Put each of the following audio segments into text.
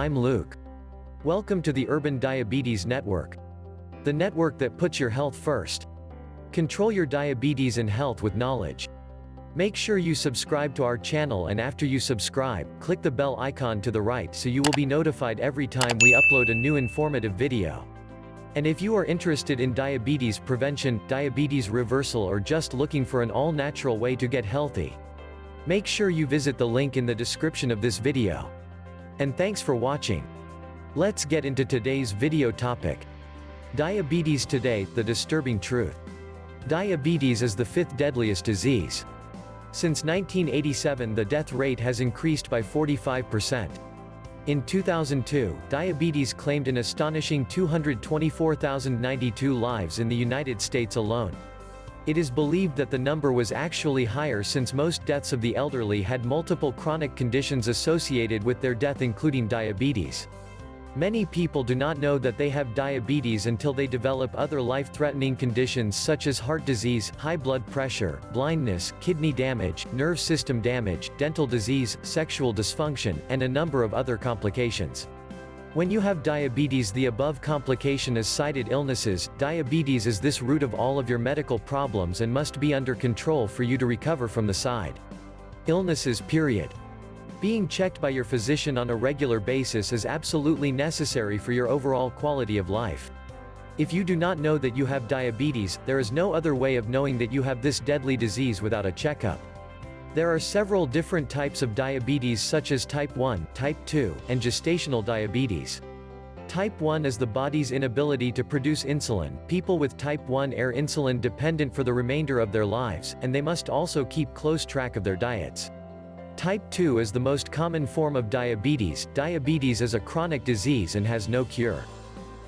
I'm Luke. Welcome to the Urban Diabetes Network, the network that puts your health first. Control your diabetes and health with knowledge. Make sure you subscribe to our channel, and after you subscribe, click the bell icon to the right so you will be notified every time we upload a new informative video. And if you are interested in diabetes prevention, diabetes reversal, or just looking for an all-natural way to get healthy, make sure you visit the link in the description of this video. And thanks for watching. Let's get into today's video topic. Diabetes today, the disturbing truth. Diabetes is the fifth deadliest disease. Since 1987, the death rate has increased by 45%. In 2002, diabetes claimed an astonishing 224,092 lives in the United States alone. It is believed that the number was actually higher since most deaths of the elderly had multiple chronic conditions associated with their death, including diabetes. Many people do not know that they have diabetes until they develop other life-threatening conditions such as heart disease, high blood pressure, blindness, kidney damage, nerve system damage, dental disease, sexual dysfunction, and a number of other complications. When you have diabetes, the above complication is cited illnesses. Diabetes is this root of all of your medical problems and must be under control for you to recover from the side illnesses, period. Being checked by your physician on a regular basis is absolutely necessary for your overall quality of life. If you do not know that you have diabetes, there is no other way of knowing that you have this deadly disease without a checkup. There are several different types of diabetes, such as type 1, type 2, and gestational diabetes. Type 1 is the body's inability to produce insulin. People with type 1 are insulin dependent for the remainder of their lives, and they must also keep close track of their diets. Type 2 is the most common form of diabetes. Diabetes is a chronic disease and has no cure.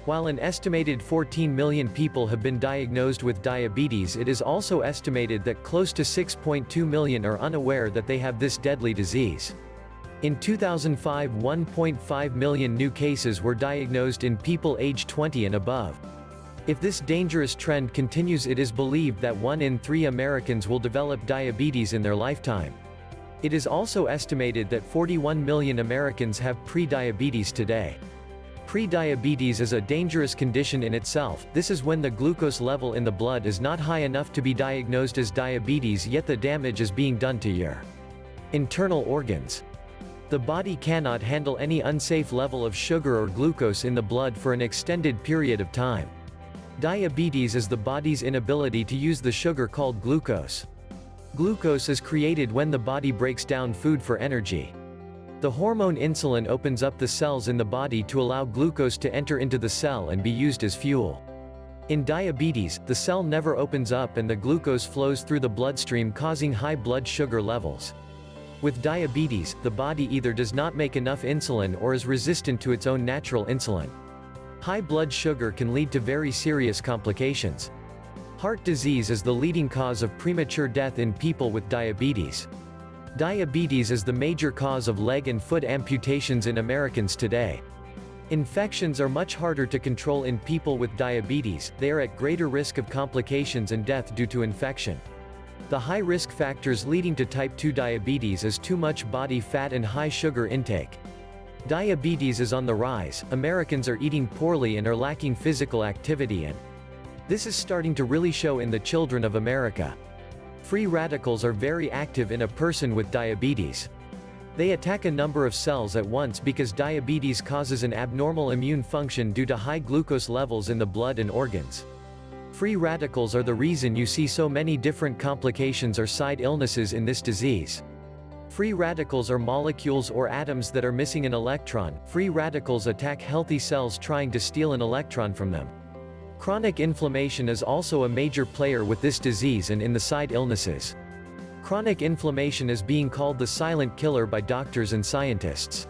While an estimated 14 million people have been diagnosed with diabetes, it is also estimated that close to 6.2 million are unaware that they have this deadly disease. In 2005, 1.5 million new cases were diagnosed in people aged 20 and above. If this dangerous trend continues, it is believed that 1 in 3 Americans will develop diabetes in their lifetime. It is also estimated that 41 million Americans have pre-diabetes today. Pre-diabetes is a dangerous condition in itself. This is when the glucose level in the blood is not high enough to be diagnosed as diabetes, yet the damage is being done to your internal organs. The body cannot handle any unsafe level of sugar or glucose in the blood for an extended period of time. Diabetes is the body's inability to use the sugar called glucose. Glucose is created when the body breaks down food for energy. The hormone insulin opens up the cells in the body to allow glucose to enter into the cell and be used as fuel. In diabetes, the cell never opens up and the glucose flows through the bloodstream, causing high blood sugar levels. With diabetes, the body either does not make enough insulin or is resistant to its own natural insulin. High blood sugar can lead to very serious complications. Heart disease is the leading cause of premature death in people with diabetes. Diabetes is the major cause of leg and foot amputations in Americans today. Infections are much harder to control in people with diabetes. They are at greater risk of complications and death due to infection. The high risk factors leading to type 2 diabetes is too much body fat and high sugar intake. Diabetes is on the rise. Americans are eating poorly and are lacking physical activity, and this is starting to really show in the children of America. Free radicals are very active in a person with diabetes. They attack a number of cells at once because diabetes causes an abnormal immune function due to high glucose levels in the blood and organs. Free radicals are the reason you see so many different complications or side illnesses in this disease. Free radicals are molecules or atoms that are missing an electron. Free radicals attack healthy cells trying to steal an electron from them. Chronic inflammation is also a major player with this disease and in the side illnesses. Chronic inflammation is being called the silent killer by doctors and scientists.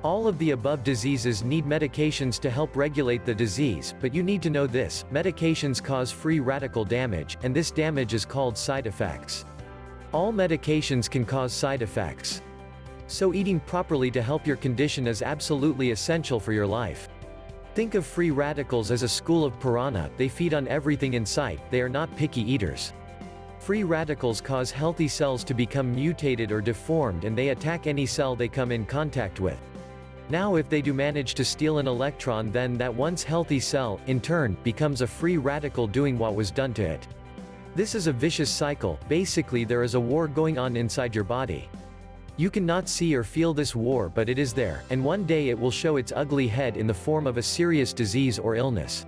All of the above diseases need medications to help regulate the disease, but you need to know this: medications cause free radical damage, and this damage is called side effects. All medications can cause side effects. So eating properly to help your condition is absolutely essential for your life. Think of free radicals as a school of piranha. They feed on everything in sight. They are not picky eaters. Free radicals cause healthy cells to become mutated or deformed, and they attack any cell they come in contact with. Now if they do manage to steal an electron, then that once healthy cell, in turn, becomes a free radical doing what was done to it. This is a vicious cycle. Basically there is a war going on inside your body. You cannot see or feel this war, but it is there, and one day it will show its ugly head in the form of a serious disease or illness.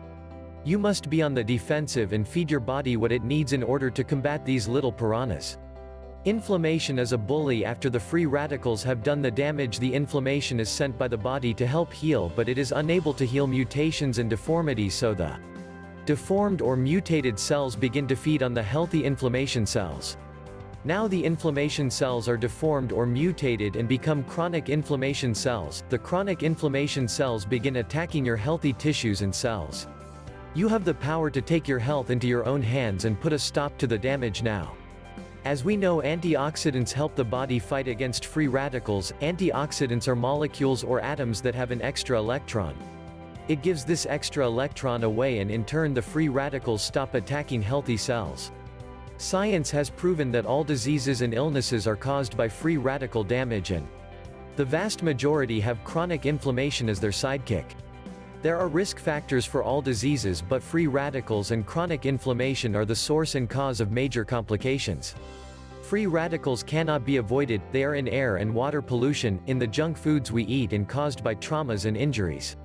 You must be on the defensive and feed your body what it needs in order to combat these little piranhas. Inflammation is a bully. After the free radicals have done the damage, the inflammation is sent by the body to help heal, but it is unable to heal mutations and deformities, so the deformed or mutated cells begin to feed on the healthy inflammation cells. Now the inflammation cells are deformed or mutated and become chronic inflammation cells. The chronic inflammation cells begin attacking your healthy tissues and cells. You have the power to take your health into your own hands and put a stop to the damage now. As we know, antioxidants help the body fight against free radicals. Antioxidants are molecules or atoms that have an extra electron. It gives this extra electron away, and in turn the free radicals stop attacking healthy cells. Science has proven that all diseases and illnesses are caused by free radical damage, and the vast majority have chronic inflammation as their sidekick. There are risk factors for all diseases, but free radicals and chronic inflammation are the source and cause of major complications. Free radicals cannot be avoided. They are in air and water pollution, in the junk foods we eat, and caused by traumas and injuries.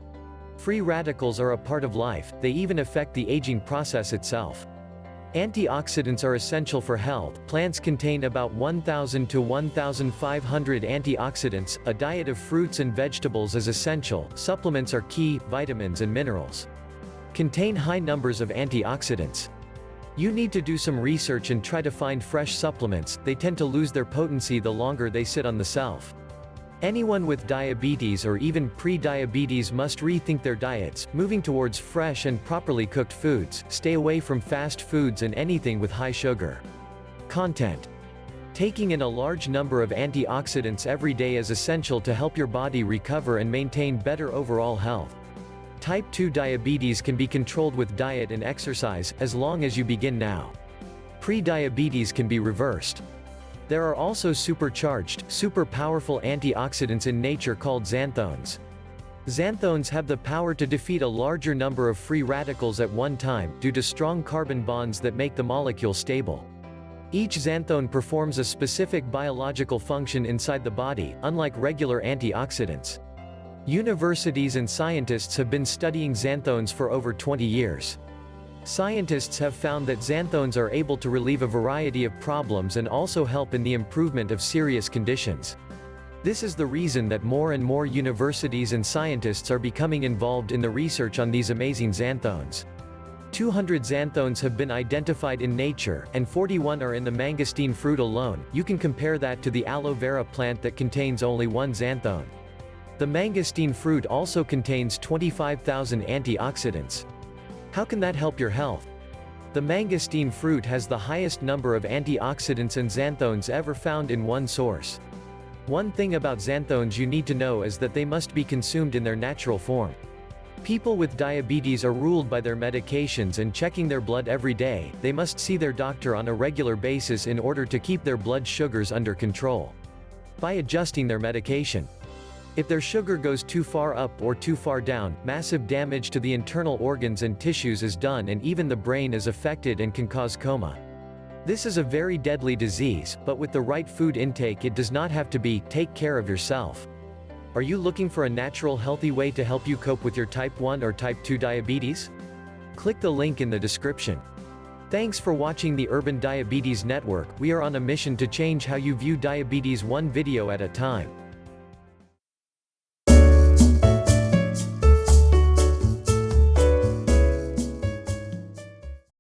Free radicals are a part of life. They even affect the aging process itself. Antioxidants are essential for health. Plants contain about 1,000 to 1,500 antioxidants. A diet of fruits and vegetables is essential. Supplements are key. Vitamins and minerals contain high numbers of antioxidants. You need to do some research and try to find fresh supplements. They tend to lose their potency the longer they sit on the shelf. Anyone with diabetes or even pre-diabetes must rethink their diets, moving towards fresh and properly cooked foods. Stay away from fast foods and anything with high sugar content. Taking in a large number of antioxidants every day is essential to help your body recover and maintain better overall health. Type 2 diabetes can be controlled with diet and exercise, as long as you begin now. Pre-diabetes can be reversed. There are also supercharged, super powerful antioxidants in nature called xanthones. Xanthones have the power to defeat a larger number of free radicals at one time, due to strong carbon bonds that make the molecule stable. Each xanthone performs a specific biological function inside the body, unlike regular antioxidants. Universities and scientists have been studying xanthones for over 20 years. Scientists have found that xanthones are able to relieve a variety of problems and also help in the improvement of serious conditions. This is the reason that more and more universities and scientists are becoming involved in the research on these amazing xanthones. 200 xanthones have been identified in nature, and 41 are in the mangosteen fruit alone. You can compare that to the aloe vera plant that contains only one xanthone. The mangosteen fruit also contains 25,000 antioxidants. How can that help your health? The mangosteen fruit has the highest number of antioxidants and xanthones ever found in one source. One thing about xanthones you need to know is that they must be consumed in their natural form. People with diabetes are ruled by their medications and checking their blood every day. They must see their doctor on a regular basis in order to keep their blood sugars under control by adjusting their medication. If their sugar goes too far up or too far down, massive damage to the internal organs and tissues is done, and even the brain is affected and can cause coma. This is a very deadly disease, but with the right food intake it does not have to be. Take care of yourself. Are you looking for a natural, healthy way to help you cope with your type 1 or type 2 diabetes? Click the link in the description. Thanks for watching the Urban Diabetes Network. We are on a mission to change how you view diabetes, one video at a time.